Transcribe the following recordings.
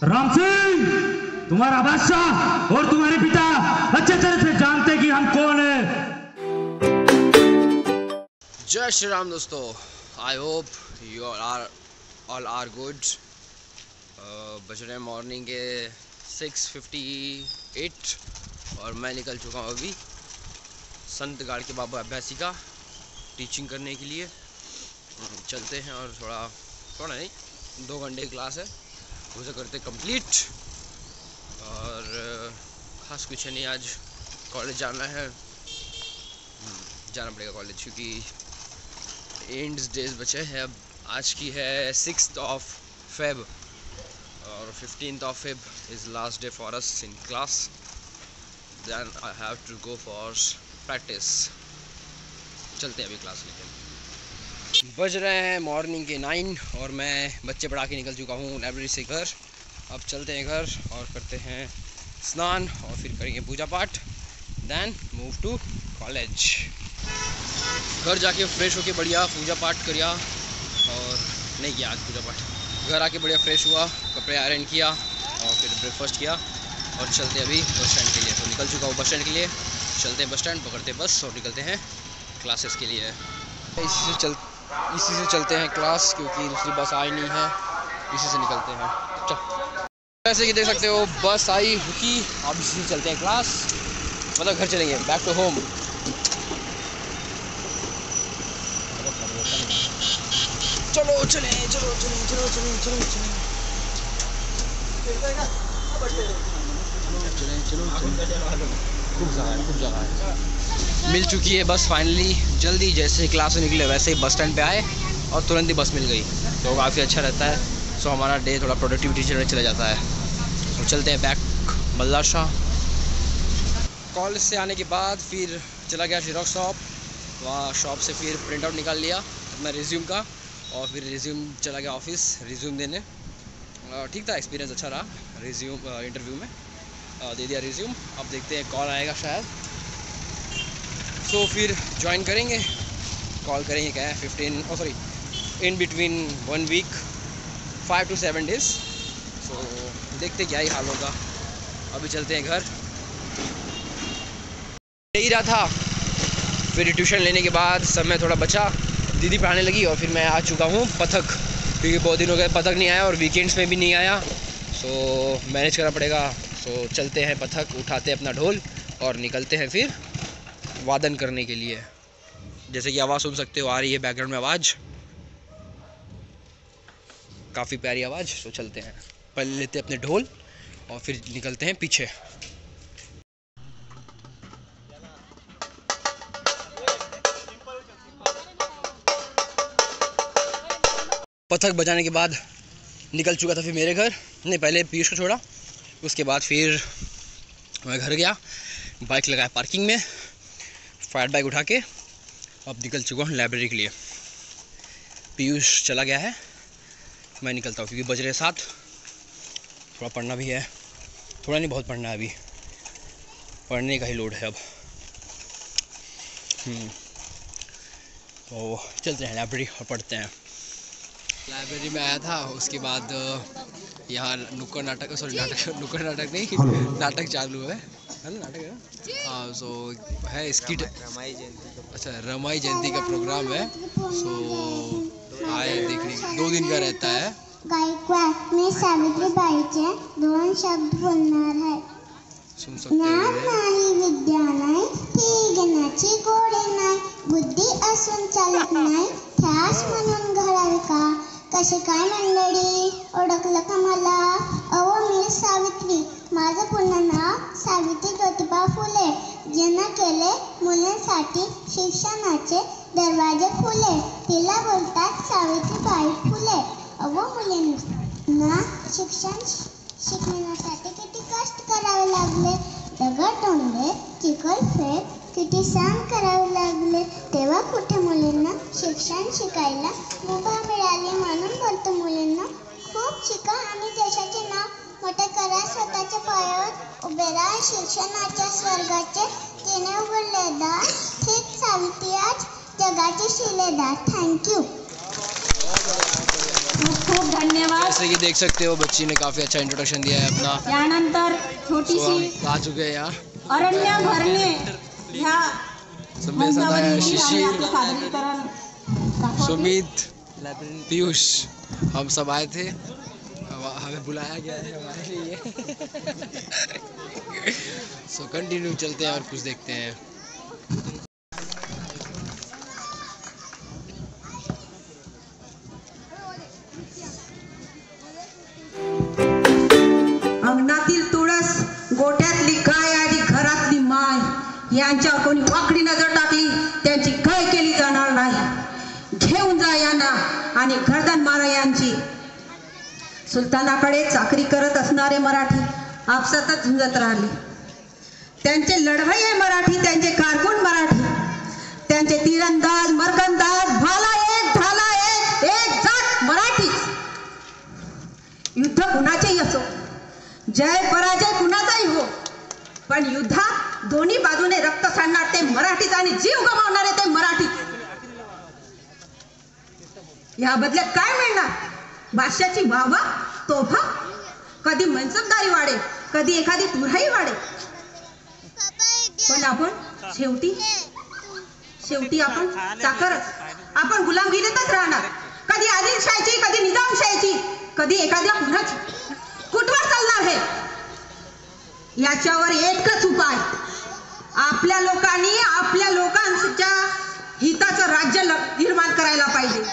राम सिंह, तुम्हारा बादशाह और तुम्हारे पिता अच्छे तरह से जानते कि हम कौन है। जय श्री राम दोस्तों, I hope you all are good. बज रहे मॉर्निंग के 6:58 और मैं निकल चुका हूँ अभी संत गाड़ के बाबा अभ्यासी का टीचिंग करने के लिए। चलते हैं और थोड़ा नहीं 2 घंटे की क्लास है, उसे करते कंप्लीट। और खास कुछ नहीं, आज कॉलेज जाना है, जाना पड़ेगा कॉलेज क्योंकि एंड्स डेज बचे हैं। अब आज की है 6th Feb और 15th Feb is last day for us in class. Then I have to go for practice. चलते हैं अभी क्लास लेकर। बज रहे हैं मॉर्निंग के 9 और मैं बच्चे पढ़ा के निकल चुका हूँ लाइब्रेरी से घर। अब चलते हैं घर और करते हैं स्नान और फिर करेंगे पूजा पाठ, देन मूव टू कॉलेज। घर जाके फ्रेश होके बढ़िया पूजा पाठ किया और नहीं किया आज पूजा पाठ। घर आके बढ़िया फ्रेश हुआ, कपड़े आयरन किया और फिर ब्रेकफास्ट किया और चलते अभी बस स्टैंड के लिए। तो निकल चुका हूँ बस स्टैंड के लिए। चलते हैं बस स्टैंड, पकड़ते बस और निकलते हैं क्लासेस के लिए। इसी से चलते हैं क्लास क्योंकि दूसरी बस आई नहीं है, इसी से निकलते हैं। चल, जैसे कि देख सकते हो बस आई रुकी, अब इसी से चलते हैं क्लास, मतलब घर चलेंगे, बैक टू होम। चलो चले चलो चलो चलो चलो चलो चलो खूब जगह है। मिल चुकी है बस फाइनली। जल्दी जैसे क्लास से निकले वैसे ही बस स्टैंड पे आए और तुरंत ही बस मिल गई, तो काफ़ी अच्छा रहता है। सो हमारा डे थोड़ा प्रोडक्टिविटी चला जाता है। तो चलते हैं बैक मल्लार शाह। कॉलेज से आने के बाद फिर चला गया ज़ेरॉक्स शॉप, वहाँ शॉप से फिर प्रिंट आउट निकाल लिया अपना रिज्यूम का और फिर रिज्यूम चला गया ऑफिस रिज्यूम देने। ठीक था, एक्सपीरियंस अच्छा रहा। रिज्यूम इंटरव्यू में दे दिया रिज्यूम। अब देखते हैं कॉल आएगा शायद, तो फिर ज्वाइन करेंगे। कॉल करेंगे क्या है in between 1 week 5 to 7 days। So देखते क्या ही हाल होगा। अभी चलते हैं घर। यही रहा था। फिर ट्यूशन लेने के बाद समय थोड़ा बचा, दीदी पढ़ाने लगी और फिर मैं आ चुका हूँ पथक, क्योंकि बहुत दिन हो गए पथक नहीं आया और वीकेंड्स में भी नहीं आया, सो मैनेज करना पड़ेगा। सो चलते हैं पथक, उठाते हैं अपना ढोल और निकलते हैं फिर वादन करने के लिए। जैसे कि आवाज़ सुन सकते हो, आ रही है बैकग्राउंड में आवाज़, काफ़ी प्यारी आवाज़। तो चलते हैं, पहले लेते हैं अपने ढोल और फिर निकलते हैं पीछे। पथक बजाने के बाद निकल चुका था फिर मेरे घर। नहीं, पहले पीयूष को छोड़ा, उसके बाद फिर मैं घर गया, बाइक लगाया पार्किंग में, फायर बाइक उठा के अब निकल चुका हूँ लाइब्रेरी के लिए। पीयूष चला गया है, मैं निकलता हूँ क्योंकि बज रहे 7। थोड़ा पढ़ना भी है, थोड़ा नहीं बहुत पढ़ना है, अभी पढ़ने का ही लोड है अब। तो चलते हैं लाइब्रेरी और पढ़ते हैं। लाइब्रेरी में आया था, उसके बाद यहाँ नुक्कड़ नाटक नुक्कड़ नाटक नहीं नाटक चालू है ना, नाटक है ना। हाँ, सो है स्किट, अच्छा रमाई जयंती का प्रोग्राम है। सो आए देखने, 2 दिन का रहता है। गायकवाड में सावित्रीबाईचे 2 शब्द बोलणार है। सुन सकते हैं। ज्ञान नाही विद्या नाही, ही ज्ञानाची गोडी नाही, बुद्धी असून चालत नाही, ध्यास म्हणून घडावे का? कसे काय मंडळी, ओळखलं का मला? अहो मी सावित्री, माझं पूर्ण नाव सावित्री ज्योतिबा फुले, ज्यानं केले मुलांसाठी शिक्षणाचे दरवाजे खुले, तिला बोलतात सावित्रीबाई फुले। अहो मुलींना शिक्षण शिकण्यासाठी किती कष्ट करावे लागले, दगड तोंडे चिखलफेक किती सहन करावे लागले, तेव्हा कुठे मुलींना शिक्षण शिकायला मुभा मिळाली। म्हणून बोलतो मुलींना, खूप शिका आणि देशाचे नाव मोठे करा, स्वतःच्या पायावर उभे राहा, शिक्षणाच्या स्वर्गाचे तिने उघडले दार, ठीक सावित्री आज जगाची शिलेदार। थँक्यू। खूप खूप धन्यवाद। जैसे कि देख सकते हो बच्ची ने काफी अच्छा इंट्रोडक्शन दिया है अपना। यानंतर तो छोटीशी हम आ चुके हैं यहाँ। अरण्या भरणे ह्या संदेश आता है मंचावरील शिशिर, आपलं सादरीकरण दाखवतील। सुमित, पीयूष, हम सब आए थे, हमें बुलाया गया है हमारे लिए। सो कंटिन्यू चलते हैं और कुछ देखते हैं। अंगणातील तुळस, गोठ्यातली गाय आणि घरातली माय यांच्यावर कोणी वाकडी नजर टाकली त्यांची काय केली जाणार नाही। घेऊन जा यांना आणि गर्दन मारा यांची। सुलतानाकडे चाकरी करत असणारे मराठी आपसातच झुंजत राहिले। त्यांचे लढवय्ये मराठी, त्यांचे कारकून मराठी, त्यांचे तीरंदाज, मरकंदाज, भाला एक ढाला एक, एक जात मराठीच। युद्ध कुणाचेही असो, जय पराजय कुणाचाही हो, पण युद्धात दोन्ही बाजूने रक्त सांडणार ते मराठीच आणि जीव गमावणारे ते मराठीच। या बदल्यात काय मिळणार? बादशाची वाहवा, तोफा, कधी मनसबदारी वाढेल, कधी एखादी तुराई वाढेल, पण आपण शेवटी आपण चाकरच, आपण गुलामगिरीतच राहणार। कधी आदिलशाहीची, कधी निजामशाहीची, कधी एखाद्या कुणाची। कुठवर चालणार हे? याच्यावर एकच उपाय, आपल्या लोकांनी आपल्या लोकांच्या हिताचं राज्य निर्माण करायला पाहिजे,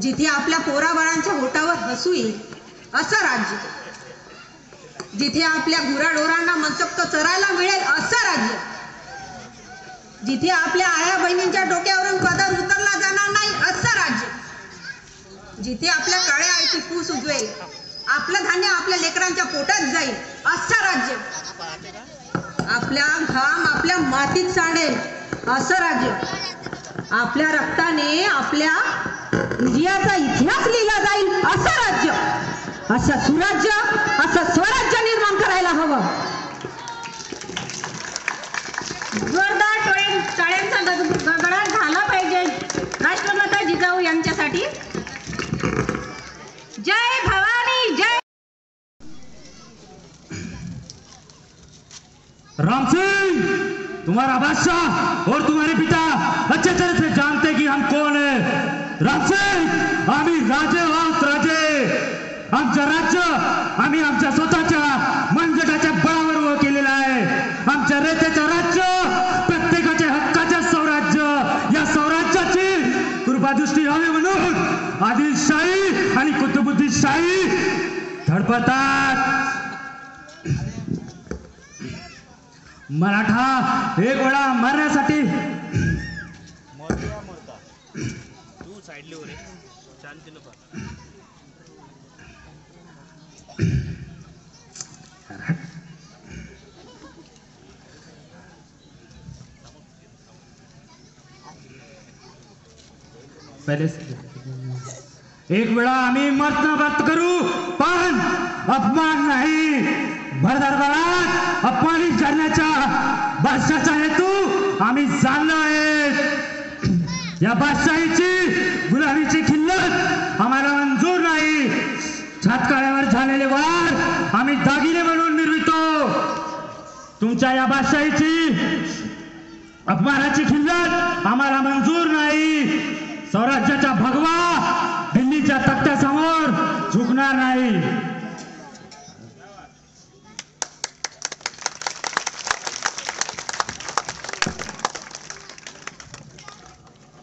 जिथे आपल्या पोराबाळांच्या होटावर हसू येईल असं राज्य, जिथे आपल्या गुराढोरांना मनसोक्त चरायला मिळेल असं राज्य, जिथे आपल्या आया बहिणींच्या डोक्यावरून पदर उतरला जाणार नाही असं राज्य, जिथे आपल्या काळ्या आईची पूस उजवेल, आपलं धान्य आपल्या लेकरांच्या पोटात जाईल असं राज्य, आपल्या घाम आपल्या मातीत सांडेल असं राज्य, आपल्या रक्ताने आपल्या विजयाचा इतिहास लिहिला जाईल असं राज्य, असं सुराज्य, असं स्वराज्य निर्माण करायला हवं। जोरदार टाळ्यांचा गडगडाट झाला पाहिजे राष्ट्रमाता जिजाऊ यांच्यासाठी। जय भवानी जय। राम सिंह, तुम्हारा बादशाह और तुम्हारे पिता अच्छे तरह से जानते कि हम कौन है। राम सिंह, आम्ही राजे आहोत, राजे। आमचं राज्य आम्ही आमच्या स्वतःच्या मनगटाच्या बळावर उभं केलेलं आहे। आमच्या रेतेचं राज्य, प्रत्येकाच्या हक्काचं स्वराज्य, या स्वराज्याची कृपादृष्टी व्हावी म्हणून आदिलशाही आणि कुतुबुद्दीनशाही धडपडतात। मराठा एक वेळा मारण्यासाठी तू साइडले हो रे, शांतीनं पहा। पहले एक वेळा आम्ही मत करू, पण अपमान नाही। भर दरबारात अपमानित करण्याचा बादशाचा हेतू आम्ही जाणलो आहे। या बादशाहीची गुलामीची खिल्लत आम्हाला मंजूर नाही। छातकाळ्यावर झालेले वार आम्ही दागिने म्हणून निर्मितो। तुमच्या या बादशाहीची अपमानाची खिल्लत आम्हाला मंजूर नाही। स्वराज्याचा भगवा दिल्लीच्या तख्त्यासमोर झुकणार नाही।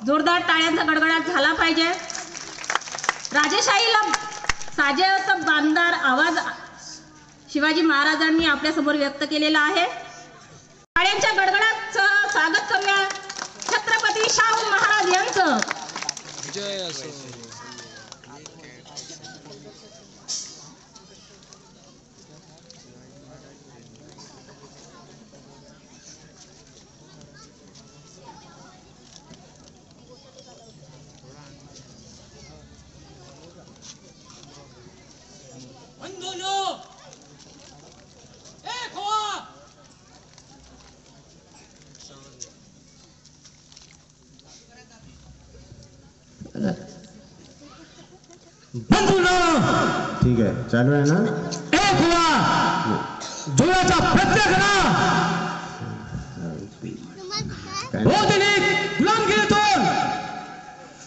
जोरदार टाळ्यांचा गडगडाट झाला पाहिजे। राजेशाहीला साजेसं बांधदार आवाज शिवाजी महाराजांनी आपल्या समोर व्यक्त केलेला आहे। टाळ्यांच्या गडगडाटचं स्वागत करूया छत्रपती शाहू महाराज यांचं। जय असो। बंधूंनो, ठीक आहे, चालू आहे ना? एक हुआ जोराचा प्रयत्न करा. काय हो दिली गुलामगिरीतून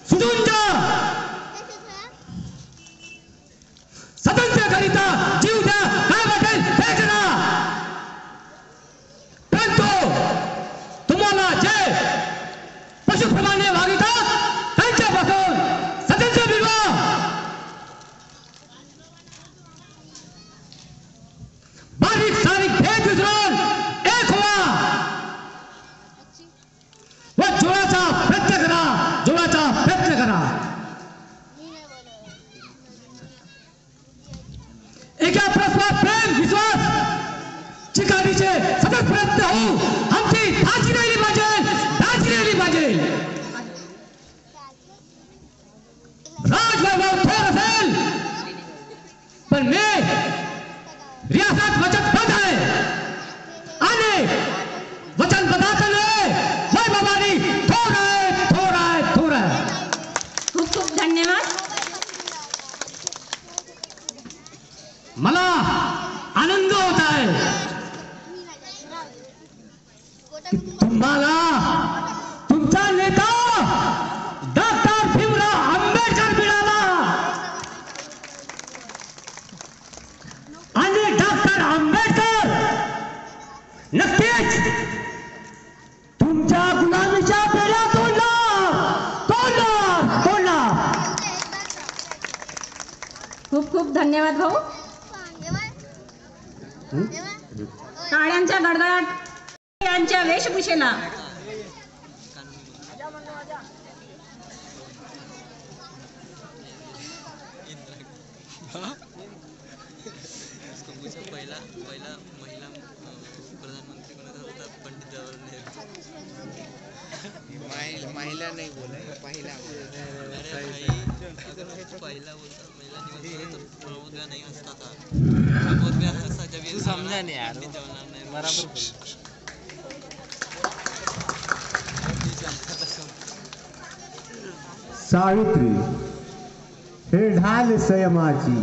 सुटून जा. स्वातंत्र्याकरिता जीव द्या, काय वाटेल ते करा. परंतु तुम्हाला जे पशुप्रमाणे वागतात त्यांच्यापासून स्वातंत्र्य मिळवा. बारीक सारीक भेद विसरून एक व्हा व जोराचा प्रयत्न करा, जोराचा प्रयत्न करा. एका परस्पर प्रेम विश्वास चिकारीचे सतत प्रयत्न होऊ. आमची धाची राहिली पाहिजे, धाची राहिली पाहिजे. राजवैभव थोर असेल पण मी रियासत वचनबद्ध आहे आणि वचनबद्धाकडे वैभवानी थोर आहे, थोर आहे, थोर आहे. खूप खूप धन्यवाद. मला आनंद होत आहे की तुम्हाला तुमचा नेता डॉक्टर भीमराव आंबेडकर मिळाला आणि डॉक्टर आंबेडकर नक्कीच तुमच्या गुलामीच्या पेढ्या तोडणार, तोडणार, तोडणार. खूप खूप धन्यवाद भाऊ. टाळ्यांच्या गडगडाट यांच्या वेशभूषेला पहिला महिला प्रधानमंत्री कोणाचा होता? पंडित जवाहरलाल नेहरू. महिला नाही बोला, पहिला पहिला बोलता महिला दिवस तो प्रबोध नहीं हंसता था. प्रबोध भी हंसता जब ये समझा नहीं यार. जवाहरलाल नेहरू बराबर. सावित्री हे ढाल संयमाची,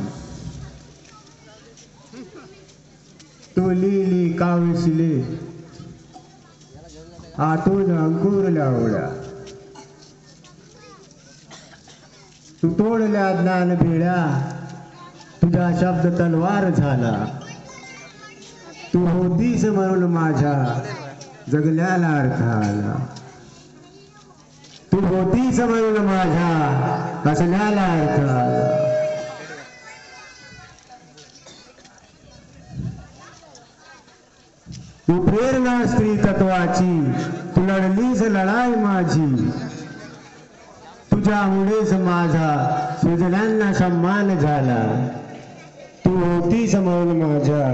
तू लिहिली काव्यशिले आतून अंकुर लावला. तू तोडल्या ज्ञान भिड्या, तुझा शब्द तलवार झाला. तू होतीस म्हणून माझ्या जगल्याला अर्थ आला. तू होतीस म्हणून माझ्या असल्याला अर्थ आला. तू प्रेरणा स्त्री तत्वाची, तू लढलीस लढाई माझी. तुझ्यामुळेच माझा सुजल्यांना सन्मान झाला. तू होतीस म्हणून माझ्या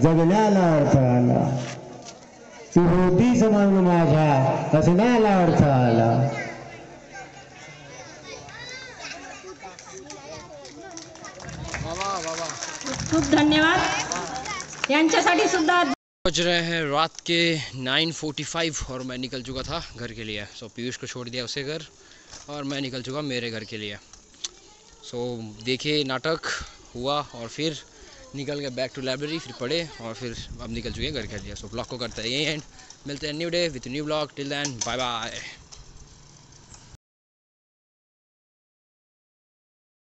जगल्याला अर्थ आला. तू होतीस म्हणून माझ्या असण्याला अर्थ आला. खूप धन्यवाद यांच्यासाठी सुद्धा. बज रहे हैं रात के 9:45 और मैं निकल चुका था घर के लिए. सो पीयूष को छोड़ दिया उसे घर और मैं निकल चुका मेरे घर के लिए. सो देखिए नाटक हुआ और फिर निकल गए बैक टू लाइब्रेरी, फिर पढ़े और फिर अब निकल चुके हैं घर के लिए. सो ब्लॉग को करते हैं यही एंड. मिलते हैं new day with new blog. Till then bye bye.